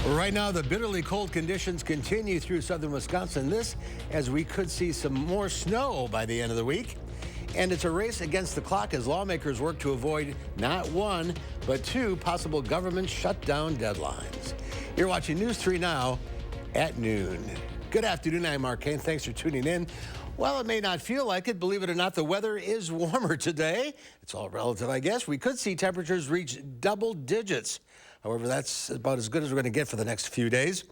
Right now, the bitterly cold conditions continue through southern Wisconsin. This as we could see some more snow by the end of the week. And it's a race against the clock as lawmakers work to avoid not one, but two possible government shutdown deadlines. You're watching News 3 Now at noon. Good afternoon, I'm Mark Kane. Thanks for tuning in. Well, it may not feel like it. Believe it or not, the weather is warmer today. It's all relative, I guess. We could see temperatures reach double digits. However, that's about as good as we're going to get for the next few days.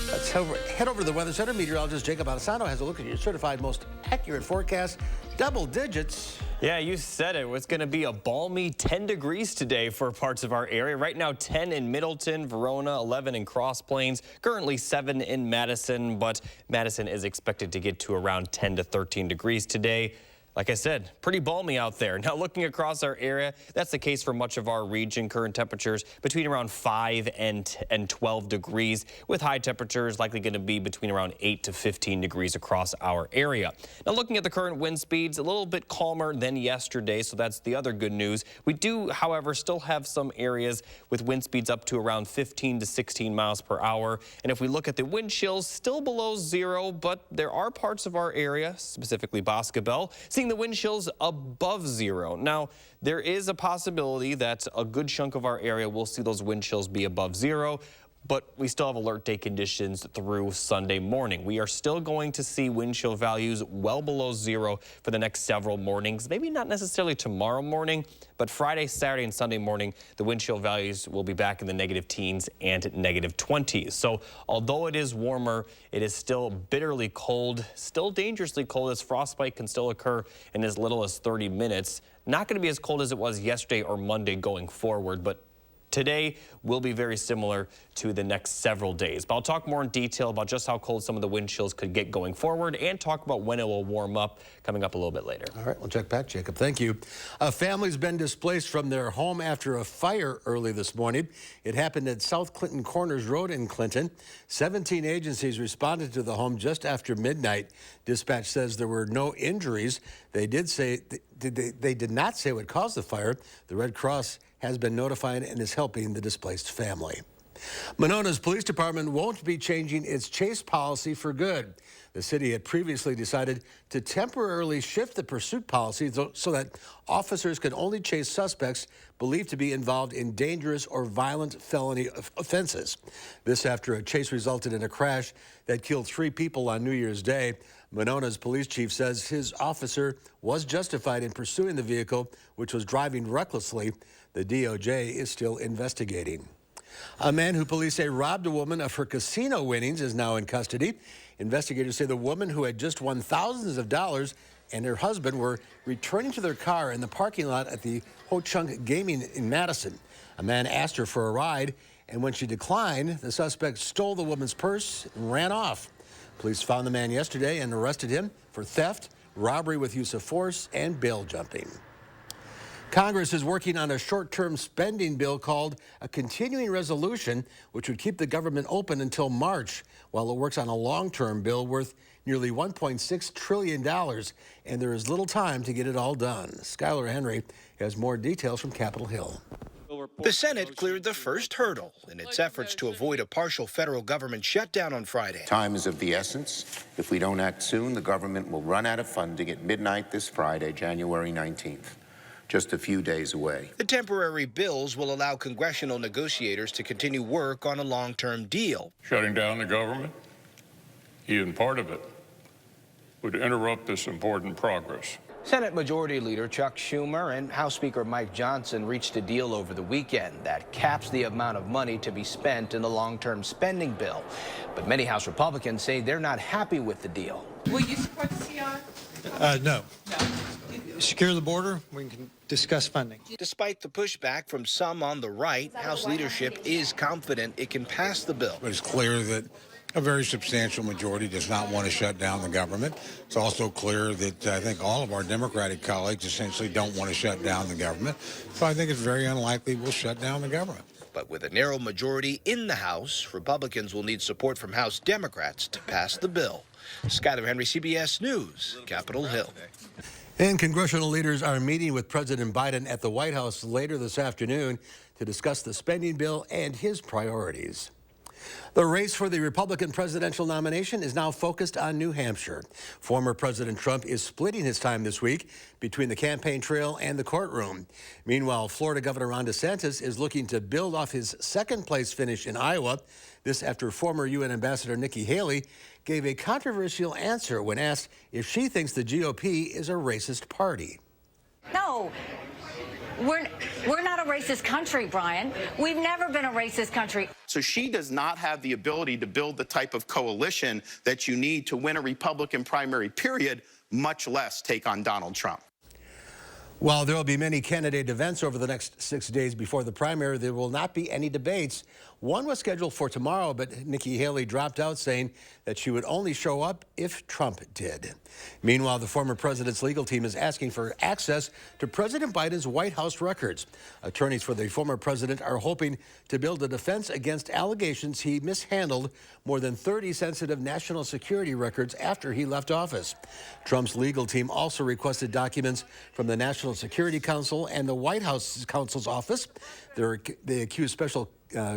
Let's head over to the Weather Center. Meteorologist Jacob Madison has a look at your certified most accurate forecast. Double digits. Yeah, you said it. It's going to be a balmy 10 degrees today for parts of our area. Right now, 10 in Middleton, Verona, 11 in Cross Plains, currently 7 in Madison, but Madison is expected to get to around 10 to 13 degrees today. Like I said, pretty balmy out there. Now, looking across our area, that's the case for much of our region. Current temperatures between around 5 and 12 degrees, with high temperatures likely going to be between around 8 to 15 degrees across our area. Now, looking at the current wind speeds, a little bit calmer than yesterday, so that's the other good news. We do, however, still have some areas with wind speeds up to around 15 to 16 miles per hour. And if we look at the wind chills, still below zero, but there are parts of our area, specifically Boscobel, seeing the wind chills above zero. Now, there is a possibility that a good chunk of our area will see those wind chills be above zero, but we still have alert day conditions through Sunday morning. We are still going to see wind chill values well below zero for the next several mornings. Maybe not necessarily tomorrow morning, but Friday, Saturday, and Sunday morning, the wind chill values will be back in the negative teens and negative 20s. So although it is warmer, it is still bitterly cold, still dangerously cold, as frostbite can still occur in as little as 30 minutes. Not going to be as cold as it was yesterday or Monday going forward, but today will be very similar to the next several days. But I'll talk more in detail about just how cold some of the wind chills could get going forward and talk about when it will warm up coming up a little bit later. All right, we'll check back, Jacob. Thank you. A family's been displaced from their home after a fire early this morning. It happened at South Clinton Corners Road in Clinton. 17 agencies responded to the home just after midnight. Dispatch says there were no injuries. They did not say what caused the fire. The Red Cross has been notified and is helping the displaced family. Monona's police department won't be changing its chase policy for good. The city had previously decided to temporarily shift the pursuit policy so that officers could only chase suspects believed to be involved in dangerous or violent felony offenses. This after a chase resulted in a crash that killed 3 people on New Year's Day. Monona's police chief says his officer was justified in pursuing the vehicle, which was driving recklessly. The DOJ is still investigating. A man who police say robbed a woman of her casino winnings is now in custody. Investigators say the woman, who had just won thousands of dollars, and her husband were returning to their car in the parking lot at the Ho-Chunk Gaming in Madison. A man asked her for a ride, and when she declined, the suspect stole the woman's purse and ran off. Police found the man yesterday and arrested him for theft, robbery with use of force, and bail jumping. Congress is working on a short-term spending bill called a continuing resolution, which would keep the government open until March, while it works on a long-term bill worth nearly $1.6 trillion, and there is little time to get it all done. Skylar Henry has more details from Capitol Hill. The Senate cleared the first hurdle in its efforts to avoid a partial federal government shutdown on Friday. Time is of the essence. If we don't act soon, the government will run out of funding at midnight this Friday, January 19th. Just a few days away. The temporary bills will allow congressional negotiators to continue work on a long-term deal. Shutting down the government, even part of it, would interrupt this important progress. Senate Majority Leader Chuck Schumer and House Speaker Mike Johnson reached a deal over the weekend that caps the amount of money to be spent in the long-term spending bill. But many House Republicans say they're not happy with the deal. Will you support the CR? No. Secure the border, we can discuss funding. Despite the pushback from some on the right, House leadership is confident it can pass the bill. It's clear that a very substantial majority does not want to shut down the government. It's also clear that I think all of our Democratic colleagues essentially don't want to shut down the government. So I think it's very unlikely we'll shut down the government. But with a narrow majority in the House, Republicans will need support from House Democrats to pass the bill. Skylar Henry, CBS News, Capitol Hill. And congressional leaders are meeting with President Biden at the White House later this afternoon to discuss the spending bill and his priorities. The race for the Republican presidential nomination is now focused on New Hampshire. Former President Trump is splitting his time this week between the campaign trail and the courtroom. Meanwhile, Florida Governor Ron DeSantis is looking to build off his second-place finish in Iowa. This after former UN Ambassador Nikki Haley gave a controversial answer when asked if she thinks the GOP is a racist party. No. We're not a racist country, Brian. We've never been a racist country. So she does not have the ability to build the type of coalition that you need to win a Republican primary, period, much less take on Donald Trump. While there will be many candidate events over the next 6 days before the primary, there will not be any debates. One was scheduled for tomorrow, but Nikki Haley dropped out, saying that she would only show up if Trump did. Meanwhile, the former president's legal team is asking for access to President Biden's White House records. Attorneys for the former president are hoping to build a defense against allegations he mishandled more than 30 sensitive national security records after he left office. Trump's legal team also requested documents from the National Security Council and the White House counsel's office. They accuse special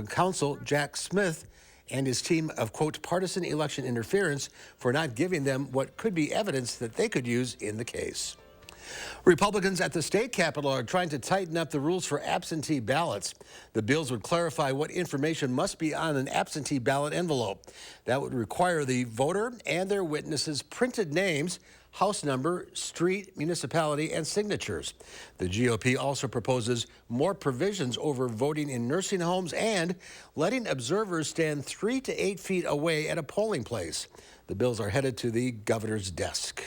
counsel Jack Smith and his team of, quote, partisan election interference for not giving them what could be evidence that they could use in the case. Republicans at the state capitol are trying to tighten up the rules for absentee ballots. The bills would clarify what information must be on an absentee ballot envelope. That would require the voter and their witnesses' printed names, house number, street, municipality, and signatures. The GOP also proposes more provisions over voting in nursing homes and letting observers stand 3 to 8 feet away at a polling place. The bills are headed to the governor's desk.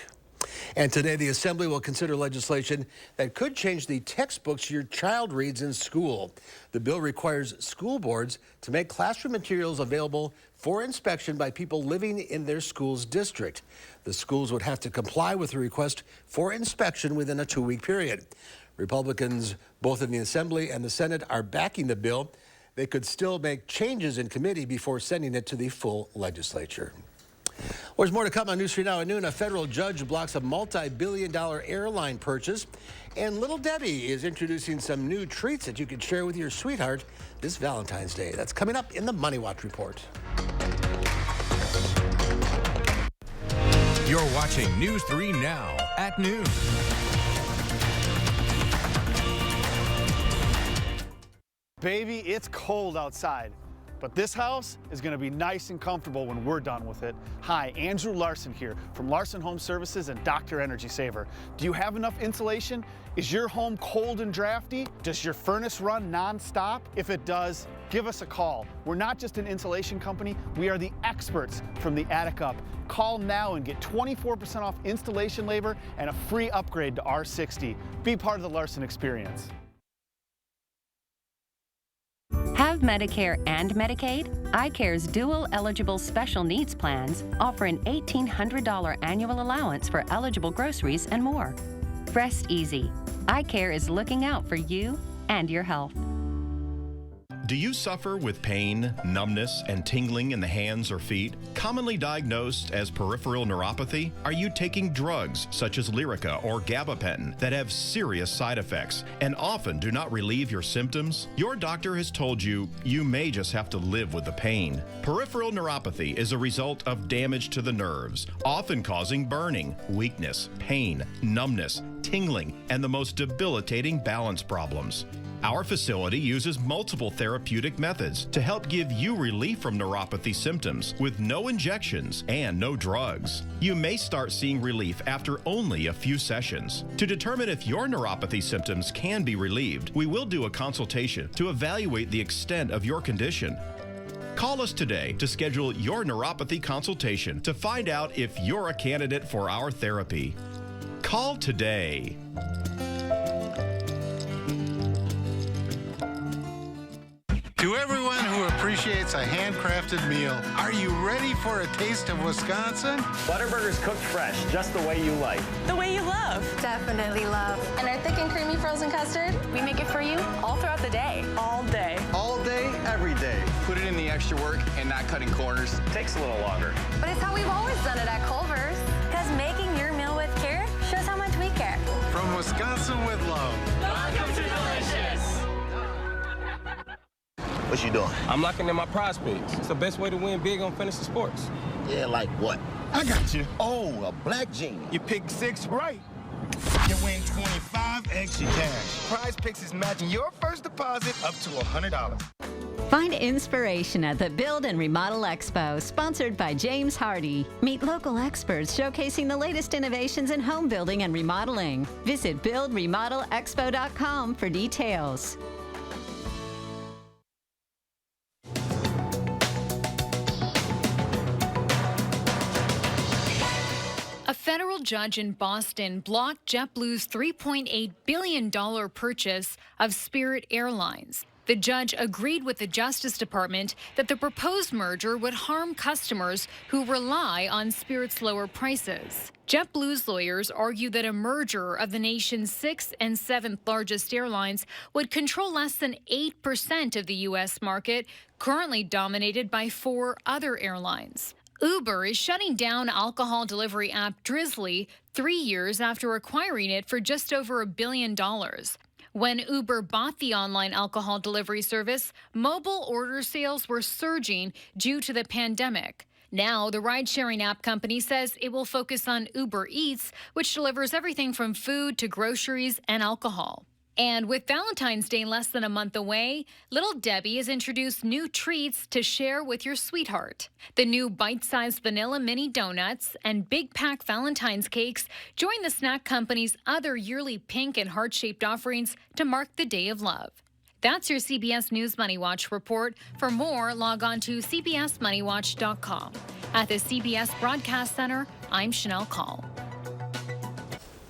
And today, the Assembly will consider legislation that could change the textbooks your child reads in school. The bill requires school boards to make classroom materials available for inspection by people living in their school's district. The schools would have to comply with the request for inspection within a 2-week period. Republicans, both in the Assembly and the Senate, are backing the bill. They could still make changes in committee before sending it to the full legislature. Well, there's more to come on News 3 Now at noon. A federal judge blocks a multi-billion-dollar airline purchase. And Little Debbie is introducing some new treats that you can share with your sweetheart this Valentine's Day. That's coming up in the Money Watch Report. You're watching News 3 Now at noon. Baby, it's cold outside. But this house is going to be nice and comfortable when we're done with it. Hi, Andrew Larson here from Larson Home Services and Dr. Energy Saver. Do you have enough insulation? Is your home cold and drafty? Does your furnace run nonstop? If it does, give us a call. We're not just an insulation company, we are the experts from the attic up. Call now and get 24% off installation labor and a free upgrade to R60. Be part of the Larson experience. Have Medicare and Medicaid? iCare's dual eligible special needs plans offer an $1,800 annual allowance for eligible groceries and more. Rest easy. iCare is looking out for you and your health. Do you suffer with pain, numbness, and tingling in the hands or feet, commonly diagnosed as peripheral neuropathy? Are you taking drugs such as Lyrica or gabapentin that have serious side effects and often do not relieve your symptoms? Your doctor has told you you may just have to live with the pain. Peripheral neuropathy is a result of damage to the nerves, often causing burning, weakness, pain, numbness, tingling, and the most debilitating balance problems. Our facility uses multiple therapeutic methods to help give you relief from neuropathy symptoms with no injections and no drugs. You may start seeing relief after only a few sessions. To determine if your neuropathy symptoms can be relieved, we will do a consultation to evaluate the extent of your condition. Call us today to schedule your neuropathy consultation to find out if you're a candidate for our therapy. Call today. To everyone who appreciates a handcrafted meal, are you ready for a taste of Wisconsin? Butterburgers cooked fresh, just the way you like. The way you love. Definitely love. And our thick and creamy frozen custard, we make it for you all throughout the day. All day. All day, every day. Put it in the extra work and not cutting corners. Takes a little longer. But it's how we've always done it at Culver's. Because making your meal with care shows how much we care. From Wisconsin with love. Welcome to Delicious. What you doing? I'm locking in my prize picks. It's the best way to win big on fantasy sports. Yeah, like what? I got you. Oh, a black genie. You pick 6 right. You win 25 extra cash. Prize Picks is matching your first deposit up to $100. Find inspiration at the Build and Remodel Expo, sponsored by James Hardy. Meet local experts showcasing the latest innovations in home building and remodeling. Visit buildremodelexpo.com for details. A federal judge in Boston blocked JetBlue's $3.8 billion purchase of Spirit Airlines. The judge agreed with the Justice Department that the proposed merger would harm customers who rely on Spirit's lower prices. JetBlue's lawyers argue that a merger of the nation's 6th and 7th largest airlines would control less than 8% of the U.S. market, currently dominated by 4 other airlines. Uber is shutting down alcohol delivery app Drizzly 3 years after acquiring it for just over $1 billion. When Uber bought the online alcohol delivery service, mobile order sales were surging due to the pandemic. Now, the ride-sharing app company says it will focus on Uber Eats, which delivers everything from food to groceries and alcohol. And with Valentine's Day less than a month away, Little Debbie has introduced new treats to share with your sweetheart. The new bite-sized vanilla mini donuts and big pack Valentine's cakes join the snack company's other yearly pink and heart-shaped offerings to mark the Day of Love. That's your CBS News Money Watch report. For more, log on to cbsmoneywatch.com. At the CBS Broadcast Center, I'm Chanel Call.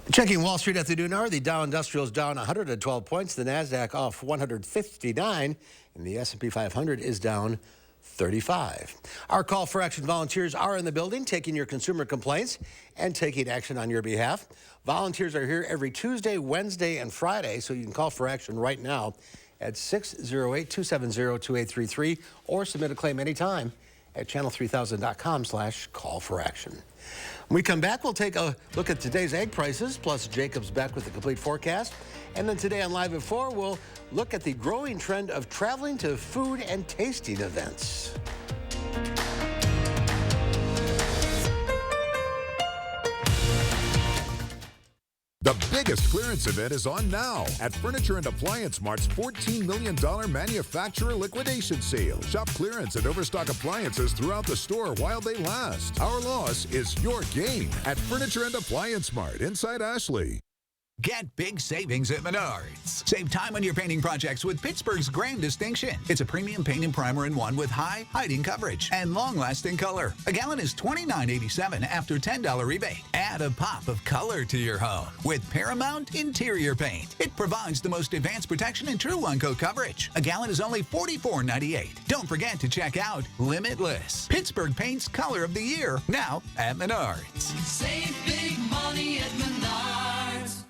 Checking Wall Street at the noon hour, the Dow Industrial is down 112 points, the NASDAQ off 159, and the S&P 500 is down 35. Our call for action volunteers are in the building, taking your consumer complaints and taking action on your behalf. Volunteers are here every Tuesday, Wednesday, and Friday, so you can call for action right now at 608-270-2833 or submit a claim anytime at channel3000.com/call-for-action. When we come back, we'll take a look at today's egg prices, plus Jacob's back with the complete forecast. And then today on Live at 4, we'll look at the growing trend of traveling to food and tasting events. The biggest clearance event is on now at Furniture and Appliance Mart's $14 million manufacturer liquidation sale. Shop clearance and overstock appliances throughout the store while they last. Our loss is your gain at Furniture and Appliance Mart inside Ashley. Get big savings at Menards. Save time on your painting projects with Pittsburgh's Grand Distinction. It's a premium paint and primer in one with high hiding coverage and long-lasting color. A gallon is $29.87 after $10 rebate. Add a pop of color to your home with Paramount Interior Paint. It provides the most advanced protection and true one-coat coverage. A gallon is only $44.98. Don't forget to check out Limitless, Pittsburgh Paint's Color of the Year, now at Menards. Save big money at Menards.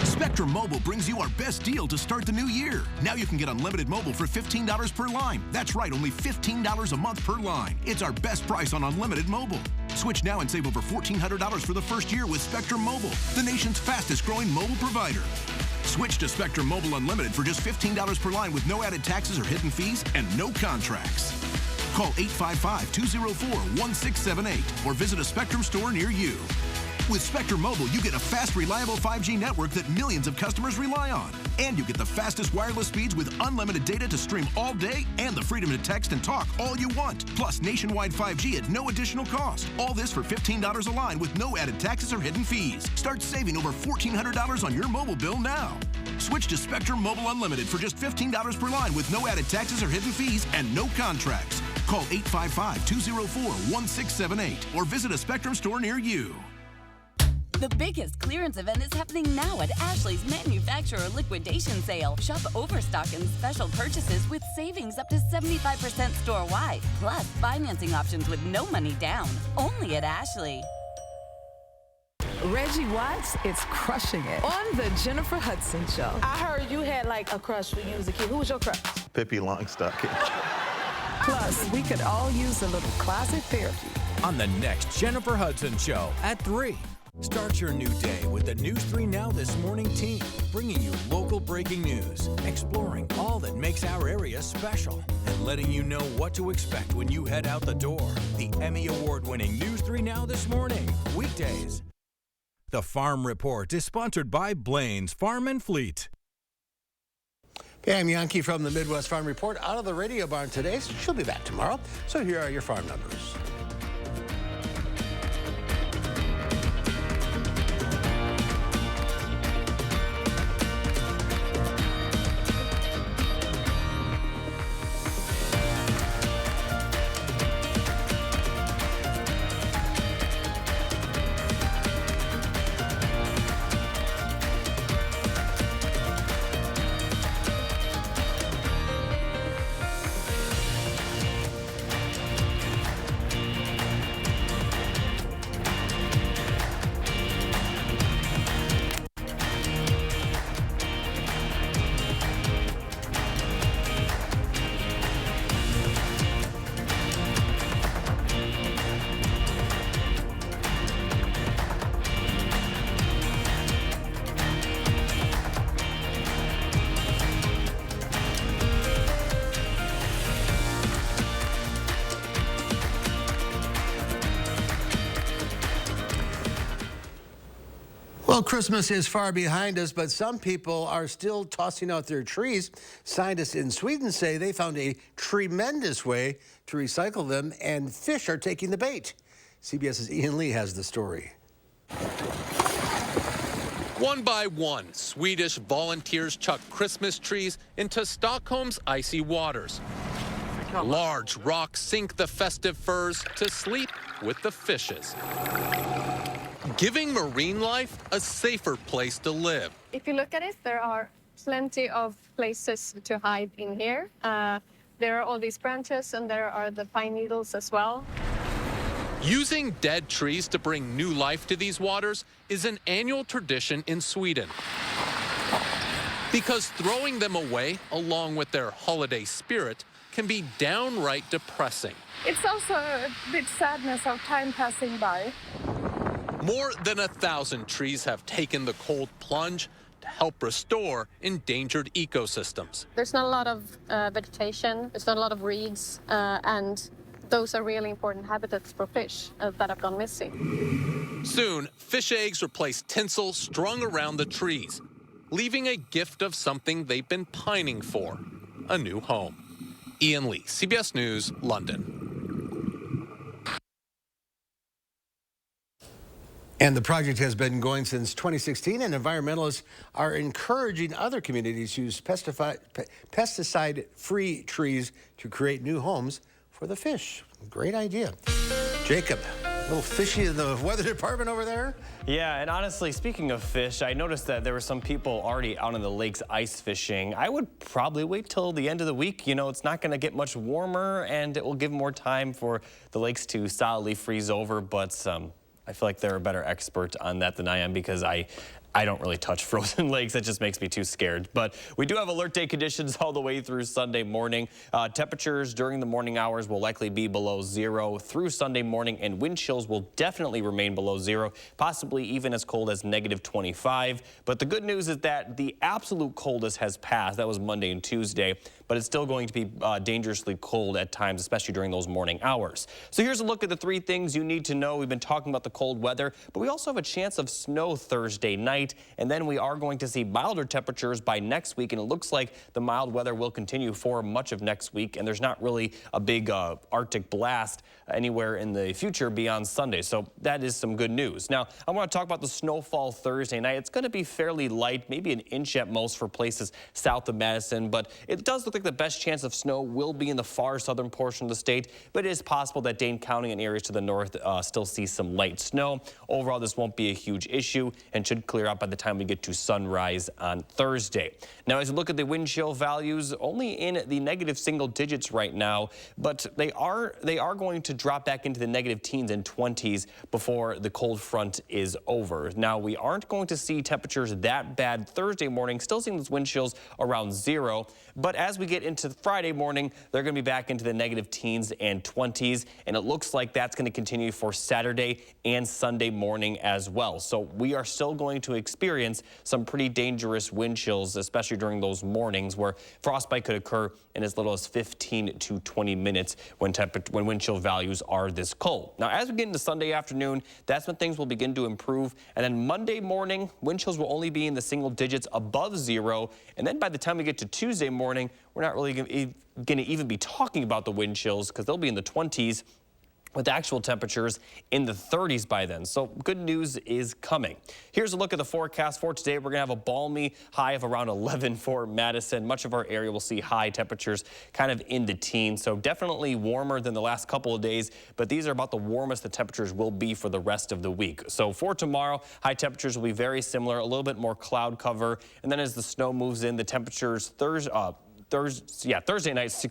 Spectrum Mobile brings you our best deal to start the new year. Now you can get unlimited mobile for $15 per line. That's right, only $15 a month per line. It's our best price on unlimited mobile. Switch now and save over $1,400 for the first year with Spectrum Mobile, the nation's fastest growing mobile provider. Switch to Spectrum Mobile Unlimited for just $15 per line with no added taxes or hidden fees and no contracts. Call 855-204-1678 or visit a Spectrum store near you. With Spectrum Mobile, you get a fast, reliable 5G network that millions of customers rely on. And you get the fastest wireless speeds with unlimited data to stream all day and the freedom to text and talk all you want. Plus nationwide 5G at no additional cost. All this for $15 a line with no added taxes or hidden fees. Start saving over $1,400 on your mobile bill now. Switch to Spectrum Mobile Unlimited for just $15 per line with no added taxes or hidden fees and no contracts. Call 855-204-1678 or visit a Spectrum store near you. The biggest clearance event is happening now at Ashley's manufacturer liquidation sale. Shop overstock and special purchases with savings up to 75% store-wide. Plus, financing options with no money down. Only at Ashley. Reggie Watts is crushing it on the Jennifer Hudson Show. I heard you had like a crush when you was a kid. Who was your crush? Pippi Longstocking. Plus, we could all use a little closet therapy. On the next Jennifer Hudson Show at 3. Start your new day with the News 3 Now This Morning team, bringing you local breaking news, exploring all that makes our area special, and letting you know what to expect when you head out the door. The Emmy Award-winning News 3 Now This Morning, weekdays. The Farm Report is sponsored by Blaine's Farm and Fleet. Pam Yankee from the Midwest Farm Report out of the radio barn today. She'll be back tomorrow. So here are your farm numbers. Well, Christmas is far behind us, but some people are still tossing out their trees. Scientists in Sweden say they found a tremendous way to recycle them, and fish are taking the bait. CBS's Ian Lee has the story. One by one, Swedish volunteers chuck Christmas trees into Stockholm's icy waters. Large rocks sink the festive furs to sleep with the fishes, giving marine life a safer place to live. If you look at it, there are plenty of places to hide in here. There are all these branches, and there are the pine needles as well. Using dead trees to bring new life to these waters is an annual tradition in Sweden, because throwing them away, along with their holiday spirit, can be downright depressing. It's also a bit sadness of time passing by. More than 1,000 trees have taken the cold plunge to help restore endangered ecosystems. There's not a lot of vegetation, there's not a lot of reeds, and those are really important habitats for fish that have gone missing. Soon, fish eggs replace tinsel strung around the trees, leaving a gift of something they've been pining for, a new home. Ian Lee, CBS News, London. And the project has been going since 2016, and environmentalists are encouraging other communities to use pesticide-free trees to create new homes for the fish. Great idea. Jacob, a little fishy in the weather department over there? Yeah, and honestly, speaking of fish, I noticed that there were some people already out on the lakes ice fishing. I would probably wait till the end of the week. You know, it's not going to get much warmer, and it will give more time for the lakes to solidly freeze over, but I feel like they're a better expert on that than I am, because I don't really touch frozen lakes. That just makes me too scared. But we do have alert day conditions all the way through Sunday morning. Temperatures during the morning hours will likely be below 0 through Sunday morning, and wind chills will definitely remain below 0, possibly even as cold as -25. But the good news is that the absolute coldest has passed. That was Monday and Tuesday, but it's still going to be dangerously cold at times, especially during those morning hours. So here's a look at the 3 things you need to know. We've been talking about the cold weather, but we also have a chance of snow Thursday night. And then we are going to see milder temperatures by next week, and it looks like the mild weather will continue for much of next week, and there's not really a big Arctic blast anywhere in the future beyond Sunday, so that is some good news. Now, I want to talk about the snowfall Thursday night. It's going to be fairly light, maybe an inch at most for places south of Madison, but it does look like the best chance of snow will be in the far southern portion of the state, but it is possible that Dane County and areas to the north still see some light snow. Overall, this won't be a huge issue and should clear out by the time we get to sunrise on Thursday. Now, as we look at the wind chill values, only in the negative single digits right now, but they are going to drop back into the negative teens and 20s before the cold front is over. Now, we aren't going to see temperatures that bad Thursday morning, still seeing those wind chills around 0. But as we get into Friday morning, they're going to be back into the negative teens and 20s. And it looks like that's going to continue for Saturday and Sunday morning as well. So we are still going to experience some pretty dangerous wind chills, especially during those mornings where frostbite could occur in as little as 15 to 20 minutes when wind chill values are this cold. Now, as we get into Sunday afternoon, that's when things will begin to improve. And then Monday morning, wind chills will only be in the single digits above 0. And then by the time we get to Tuesday morning, we're not really going to even be talking about the wind chills because they'll be in the 20s with actual temperatures in the 30s by then. So good news is coming. Here's a look at the forecast for today. We're going to have a balmy high of around 11 for Madison. Much of our area will see high temperatures kind of in the teens. So definitely warmer than the last couple of days, but these are about the warmest the temperatures will be for the rest of the week. So for tomorrow, high temperatures will be very similar, a little bit more cloud cover. And then as the snow moves in, the temperatures Thursday nights,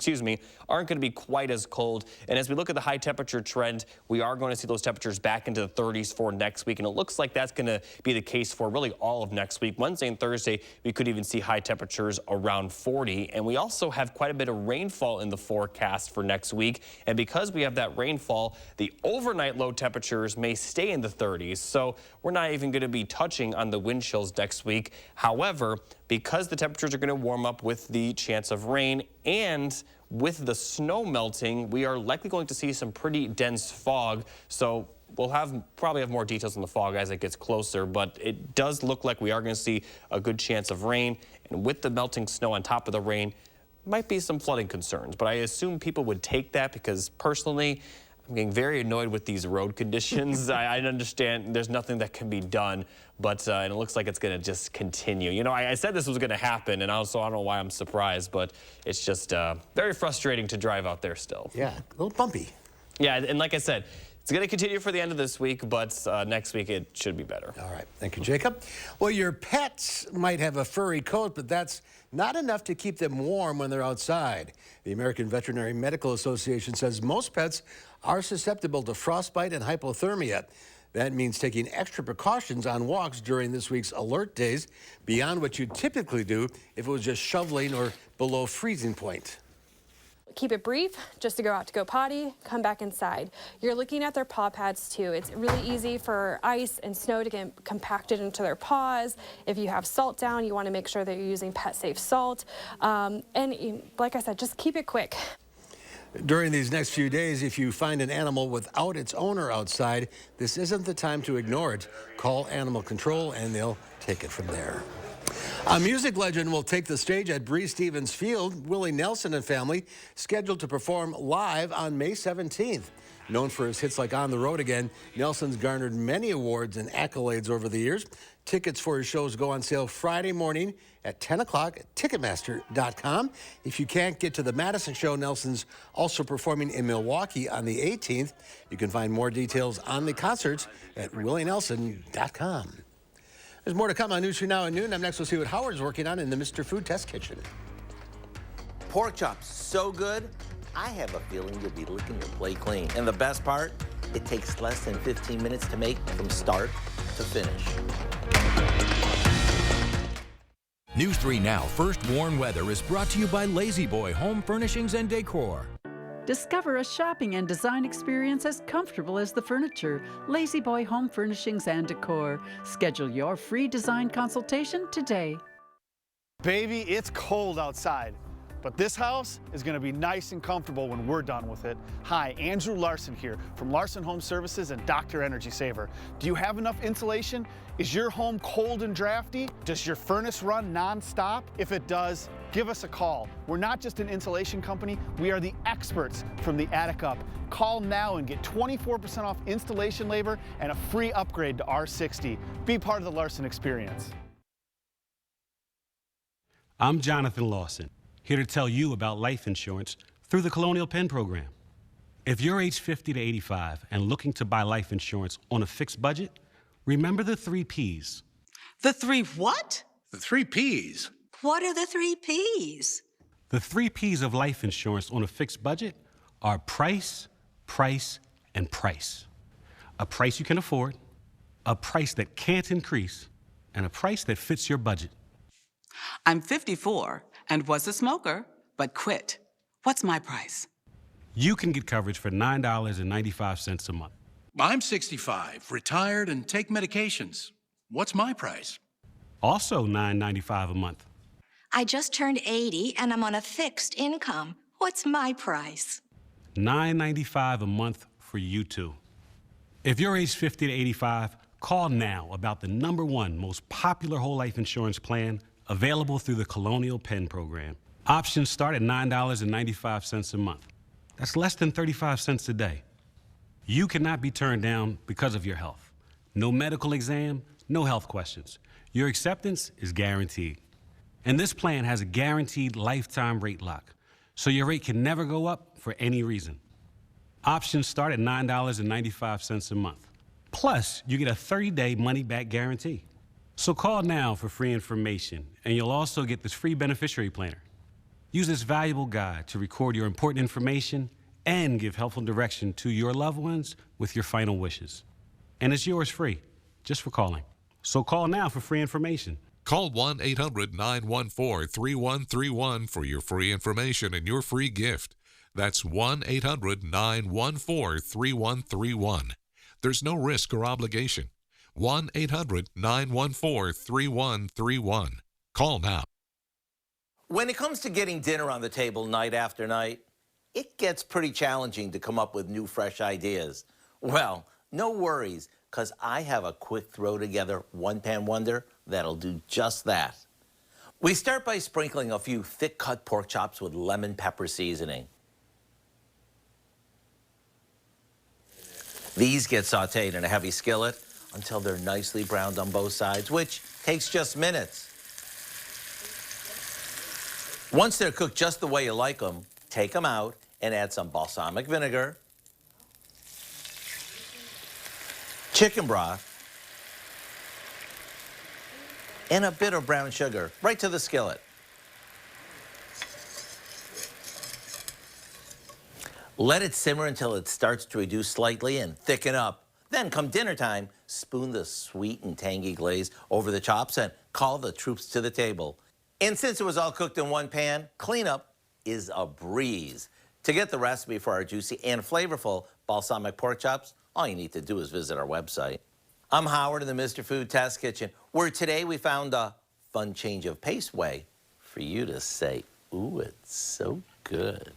aren't going to be quite as cold. And as we look at the high temperature trend, we are going to see those temperatures back into the 30s for next week. And it looks like that's going to be the case for really all of next week. Wednesday and Thursday, we could even see high temperatures around 40. And we also have quite a bit of rainfall in the forecast for next week. And because we have that rainfall, the overnight low temperatures may stay in the 30s. So we're not even going to be touching on the wind chills next week. However, because the temperatures are going to warm up with the chance of rain and with the snow melting, we are likely going to see some pretty dense fog. So we'll probably have more details on the fog as it gets closer, but it does look like we are going to see a good chance of rain. And with the melting snow on top of the rain, might be some flooding concerns. But I assume people would take that because personally, I'm getting very annoyed with these road conditions. I understand there's nothing that can be done, but and it looks like it's going to just continue. You know, I said this was going to happen, and also I don't know why I'm surprised, but it's just very frustrating to drive out there still. Yeah, a little bumpy. Yeah, and like I said, it's going to continue for the end of this week, but next week it should be better. All right. Thank you, Jacob. Well, your pets might have a furry coat, but that's not enough to keep them warm when they're outside. The American Veterinary Medical Association says most pets are susceptible to frostbite and hypothermia. That means taking extra precautions on walks during this week's alert days beyond what you'd typically do if it was just shoveling or below freezing point. Keep it brief, just to go out to go potty, come back inside. You're looking at their paw pads too. It's really easy for ice and snow to get compacted into their paws. If you have salt down, you want to make sure that you're using pet-safe salt. And like I said, just keep it quick. During these next few days, if you find an animal without its owner outside, this isn't the time to ignore it. Call animal control and they'll take it from there. A music legend will take the stage at Breese Stevens Field. Willie Nelson and family scheduled to perform live on May 17th. Known for his hits like On the Road Again, Nelson's garnered many awards and accolades over the years. Tickets for his shows go on sale Friday morning at 10 o'clock at Ticketmaster.com. If you can't get to the Madison show, Nelson's also performing in Milwaukee on the 18th. You can find more details on the concerts at willienelson.com. There's more to come on News 3 Now at noon. Up next, we'll see what Howard's working on in the Mr. Food Test Kitchen. Pork chops, so good, I have a feeling you'll be licking your plate clean. And the best part, it takes less than 15 minutes to make from start to finish. News 3 Now First Warn Weather is brought to you by Lazy Boy Home Furnishings and Decor. Discover a shopping and design experience as comfortable as the furniture. Lazy Boy Home Furnishings and Decor. Schedule your free design consultation today. Baby, it's cold outside, but this house is going to be nice and comfortable when we're done with it. Hi, Andrew Larson here from Larson Home Services and Dr. Energy Saver. Do you have enough insulation? Is your home cold and drafty? Does your furnace run nonstop? If it does, give us a call. We're not just an insulation company, we are the experts from the attic up. Call now and get 24% off installation labor and a free upgrade to R60. Be part of the Larson experience. I'm Jonathan Lawson, here to tell you about life insurance through the Colonial Penn program. If you're age 50 to 85 and looking to buy life insurance on a fixed budget, remember the 3 Ps. The three what? The 3 Ps. What are the 3 Ps? The 3 Ps of life insurance on a fixed budget are price, price, and price. A price you can afford, a price that can't increase, and a price that fits your budget. I'm 54 and was a smoker, but quit. What's my price? You can get coverage for $9.95 a month. I'm 65, retired, and take medications. What's my price? Also $9.95 a month. I just turned 80 and I'm on a fixed income. What's my price? $9.95 a month for you too. If you're age 50 to 85, call now about the #1 most popular whole life insurance plan available through the Colonial Penn program. Options start at $9.95 a month. That's less than 35 cents a day. You cannot be turned down because of your health. No medical exam, no health questions. Your acceptance is guaranteed. And this plan has a guaranteed lifetime rate lock, so your rate can never go up for any reason. Options start at $9.95 a month. Plus, you get a 30-day money-back guarantee. So call now for free information, and you'll also get this free beneficiary planner. Use this valuable guide to record your important information and give helpful direction to your loved ones with your final wishes. And it's yours free, just for calling. So call now for free information. Call 1-800-914-3131 for your free information and your free gift. That's 1-800-914-3131. There's no risk or obligation. 1-800-914-3131. Call now. When it comes to getting dinner on the table night after night, it gets pretty challenging to come up with new, fresh ideas. Well, no worries, because I have a quick throw-together one-pan wonder that'll do just that. We start by sprinkling a few thick-cut pork chops with lemon pepper seasoning. These get sautéed in a heavy skillet until they're nicely browned on both sides, which takes just minutes. Once they're cooked just the way you like them, take them out and add some balsamic vinegar, chicken broth, and a bit of brown sugar right to the skillet. Let it simmer until it starts to reduce slightly and thicken up. Then, come dinner time, spoon the sweet and tangy glaze over the chops and call the troops to the table. And since it was all cooked in one pan, cleanup is a breeze. To get the recipe for our juicy and flavorful balsamic pork chops, all you need to do is visit our website. I'm Howard in the Mr. Food Test Kitchen, where today we found a fun change of pace way for you to say, ooh, it's so good.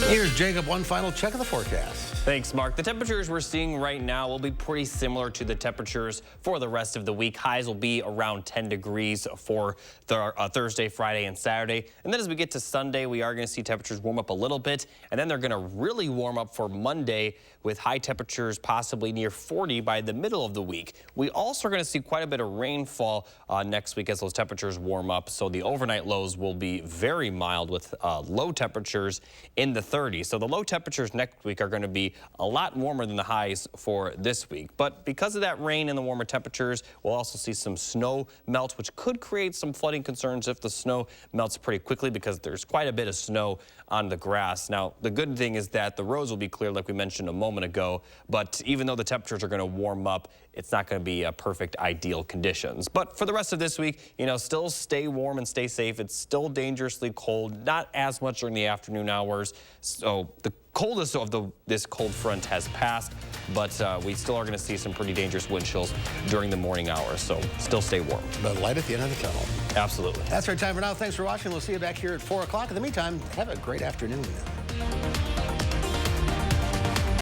Here's Jacob, one final check of the forecast. Thanks, Mark. The temperatures we're seeing right now will be pretty similar to the temperatures for the rest of the week. Highs will be around 10 degrees for Thursday, Friday, and Saturday. And then as we get to Sunday, we are going to see temperatures warm up a little bit. And then they're going to really warm up for Monday with high temperatures possibly near 40 by the middle of the week. We also are going to see quite a bit of rainfall next week as those temperatures warm up. So the overnight lows will be very mild with low temperatures in the 30s. So the low temperatures next week are going to be a lot warmer than the highs for this week. But because of that rain and the warmer temperatures, we'll also see some snow melt, which could create some flooding concerns if the snow melts pretty quickly because there's quite a bit of snow on the grass. Now, the good thing is that the roads will be clear like we mentioned a moment ago, but even though the temperatures are going to warm up, it's not going to be perfect ideal conditions. But for the rest of this week, you know, still stay warm and stay safe. It's still dangerously cold, not as much during the afternoon hours. So the coldest of this cold front has passed, but we still are going to see some pretty dangerous wind chills during the morning hours. So still stay warm. But light at the end of the tunnel. Absolutely. That's our time for now. Thanks for watching. We'll see you back here at 4 o'clock. In the meantime, have a great afternoon.